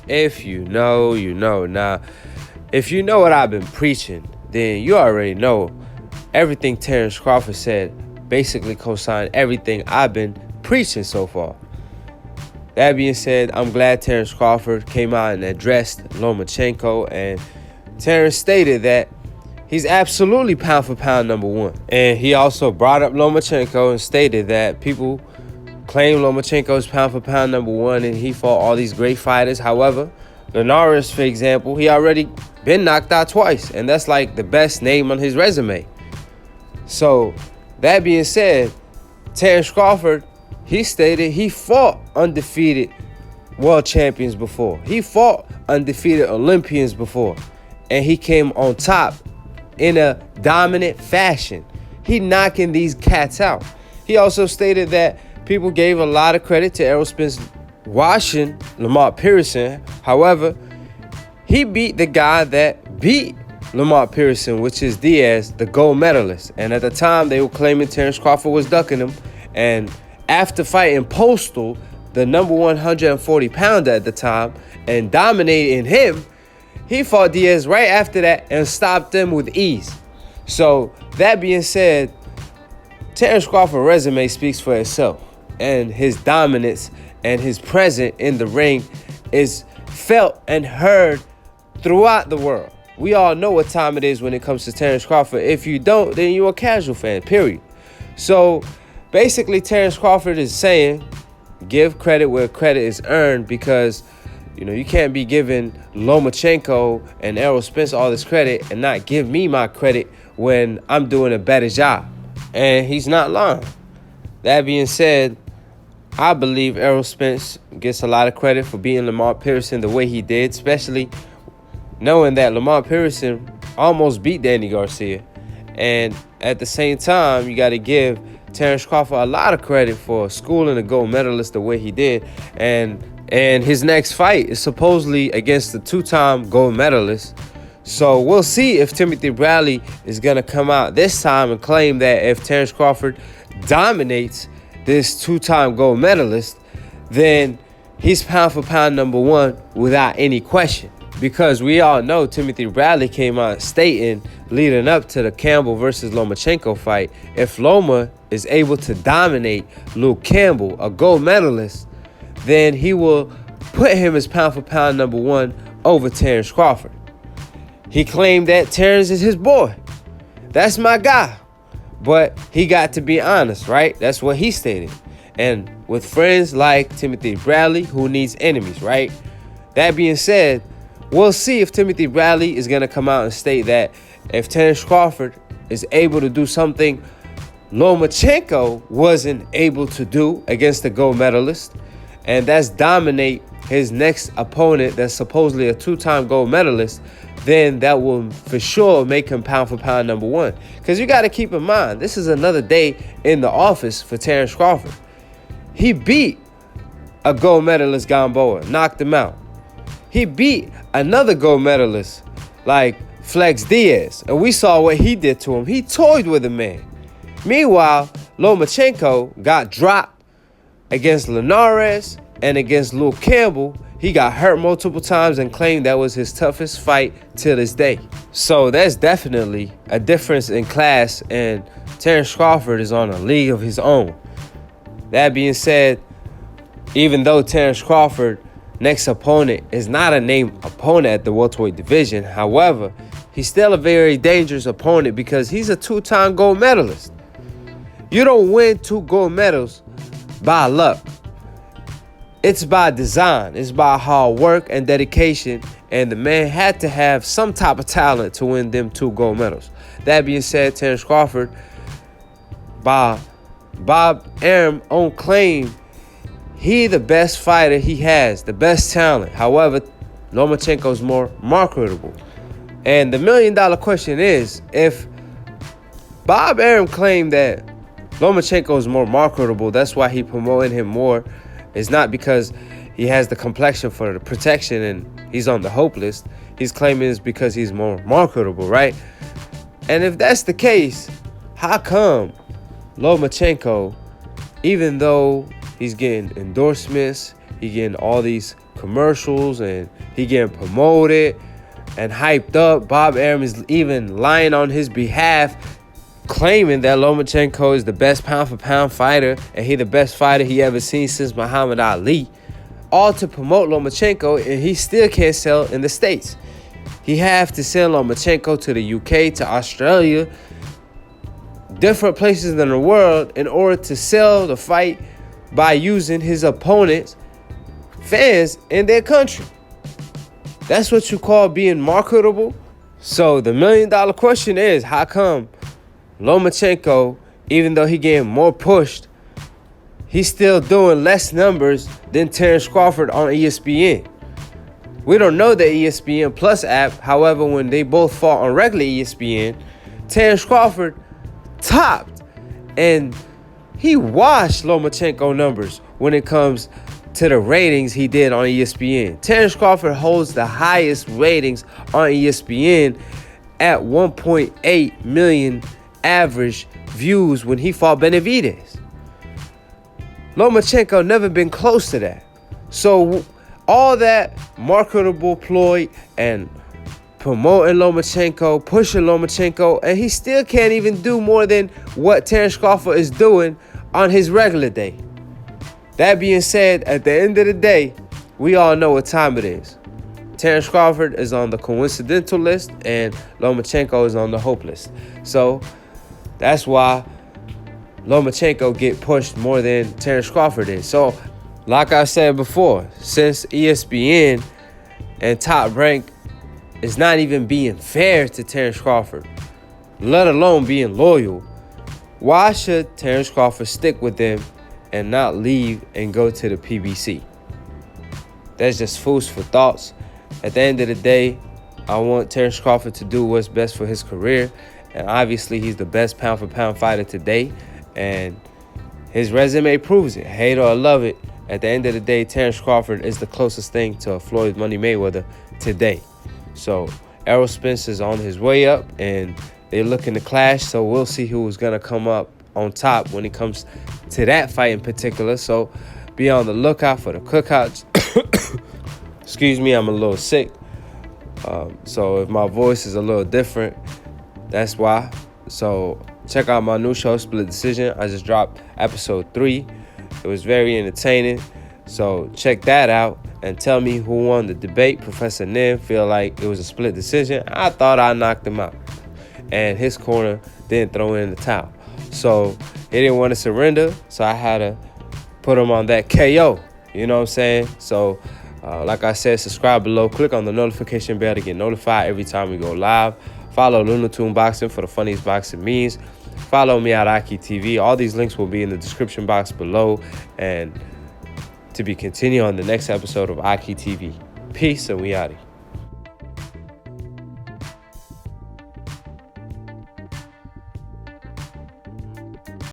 If you know, you know. Now, if you know what I've been preaching, then you already know everything Terence Crawford said basically co-signed everything I've been preaching so far. That being said, I'm glad Terence Crawford came out and addressed Lomachenko, and Terence stated that he's absolutely pound for pound number one. And he also brought up Lomachenko and stated that people claim Lomachenko is pound for pound number one and he fought all these great fighters. However, Linares, for example, he already been knocked out twice, and that's like the best name on his resume. So, that being said, Terence Crawford, he stated he fought undefeated world champions before. He fought undefeated Olympians before. And he came on top in a dominant fashion. He knocking these cats out. He also stated that people gave a lot of credit to Errol Spence washing Lamont Pearson. However, he beat the guy that beat Lamont Pearson, which is Diaz, the gold medalist. And at the time, they were claiming Terence Crawford was ducking him. And after fighting Postal, the number 140 pounder at the time, and dominating him, he fought Diaz right after that and stopped him with ease. So, that being said, Terence Crawford's resume speaks for itself. And his dominance and his presence in the ring is felt and heard throughout the world. We all know what time it is when it comes to Terence Crawford. If you don't, then you're a casual fan, period. So, basically, Terence Crawford is saying, give credit where credit is earned, because you can't be giving Lomachenko and Errol Spence all this credit and not give me my credit when I'm doing a better job. And he's not lying. That being said, I believe Errol Spence gets a lot of credit for beating Lamont Pearson the way he did, especially knowing that Lamont Pearson almost beat Danny Garcia. And at the same time, you got to give Terence Crawford a lot of credit for schooling a gold medalist the way he did. And his next fight is supposedly against the two-time gold medalist. So we'll see if Timothy Bradley is going to come out this time and claim that if Terence Crawford dominates this two-time gold medalist, then he's pound for pound number one without any question. Because we all know Timothy Bradley came out stating leading up to the Campbell versus Lomachenko fight, if Loma is able to dominate Luke Campbell, a gold medalist, then he will put him as pound for pound number one over Terence Crawford. He claimed that Terence is his boy. That's my guy. But he got to be honest, right? That's what he stated. And with friends like Timothy Bradley, who needs enemies, right? That being said, we'll see if Timothy Bradley is going to come out and state that if Terence Crawford is able to do something Lomachenko wasn't able to do against the gold medalist, and that's dominate his next opponent that's supposedly a two-time gold medalist, then that will for sure make him pound for pound number one. Because you got to keep in mind, this is another day in the office for Terence Crawford. He beat a gold medalist, Gamboa, knocked him out. He beat another gold medalist like Flex Diaz, and we saw what he did to him. He toyed with the man. Meanwhile, Lomachenko got dropped against Linares and against Luke Campbell. He got hurt multiple times and claimed that was his toughest fight to this day. So there's definitely a difference in class, and Terence Crawford is on a league of his own. That being said, even though Terence Crawford next opponent is not a named opponent at the welterweight division, however, he's still a very dangerous opponent because he's a two-time gold medalist. You don't win 2 gold medals by luck. It's by design. It's by hard work and dedication, and the man had to have some type of talent to win them 2 gold medals. That being said, Terence Crawford, by Bob Arum's own claim, he the best fighter he has, the best talent. However, Lomachenko's more marketable. And the $1 million question is, if Bob Arum claimed that Lomachenko is more marketable, that's why he promoted him more, it's not because he has the complexion for the protection and he's on the hope list. He's claiming it's because he's more marketable, right? And if that's the case, how come Lomachenko, even though he's getting endorsements, he's getting all these commercials and he getting promoted and hyped up. Bob Arum is even lying on his behalf, claiming that Lomachenko is the best pound-for-pound fighter and he the best fighter he ever seen since Muhammad Ali. All to promote Lomachenko, and he still can't sell in the States. He have to send Lomachenko to the UK, to Australia, different places in the world in order to sell the fight by using his opponent's fans in their country. That's what you call being marketable? So the $1 million question is, how come Lomachenko, even though he getting more pushed, he's still doing less numbers than Terence Crawford on ESPN? We don't know the ESPN Plus app. However, when they both fought on regular ESPN, Terence Crawford topped, and he washed Lomachenko numbers when it comes to the ratings he did on ESPN. Terence Crawford holds the highest ratings on ESPN at 1.8 million average views when he fought Benavidez. Lomachenko never been close to that. So all that marketable ploy and promoting Lomachenko, pushing Lomachenko, and he still can't even do more than what Terence Crawford is doing on his regular day. That being said, at the end of the day, we all know what time it is. Terence Crawford is on the coincidental list and Lomachenko is on the hope list. So that's why Lomachenko get pushed more than Terence Crawford is. So like I said before, since ESPN and Top Rank is not even being fair to Terence Crawford, let alone being loyal, why should Terence Crawford stick with them and not leave and go to the PBC? That's just food for thoughts. At the end of the day, I want Terence Crawford to do what's best for his career. And obviously, he's the best pound-for-pound fighter today. And his resume proves it. Hate or love it, at the end of the day, Terence Crawford is the closest thing to Floyd Money Mayweather today. So Errol Spence is on his way up, and they're looking to clash. So we'll see who's going to come up on top when it comes to that fight in particular. So be on the lookout for the cookouts. Excuse me, I'm a little sick. So if my voice is a little different, that's why. So check out my new show, Split Decision. I just dropped episode 3. It was very entertaining. So check that out and tell me who won the debate. Professor Nin feel like it was a split decision. I thought I knocked him out. And his corner didn't throw in the towel. So he didn't want to surrender. So I had to put him on that KO. You know what I'm saying? So like I said, subscribe below. Click on the notification bell to get notified every time we go live. Follow Lunatoon Boxing for the funniest boxing memes. Follow me at Aki TV. All these links will be in the description box below. And to be continued on the next episode of Aki TV. Peace, and we out.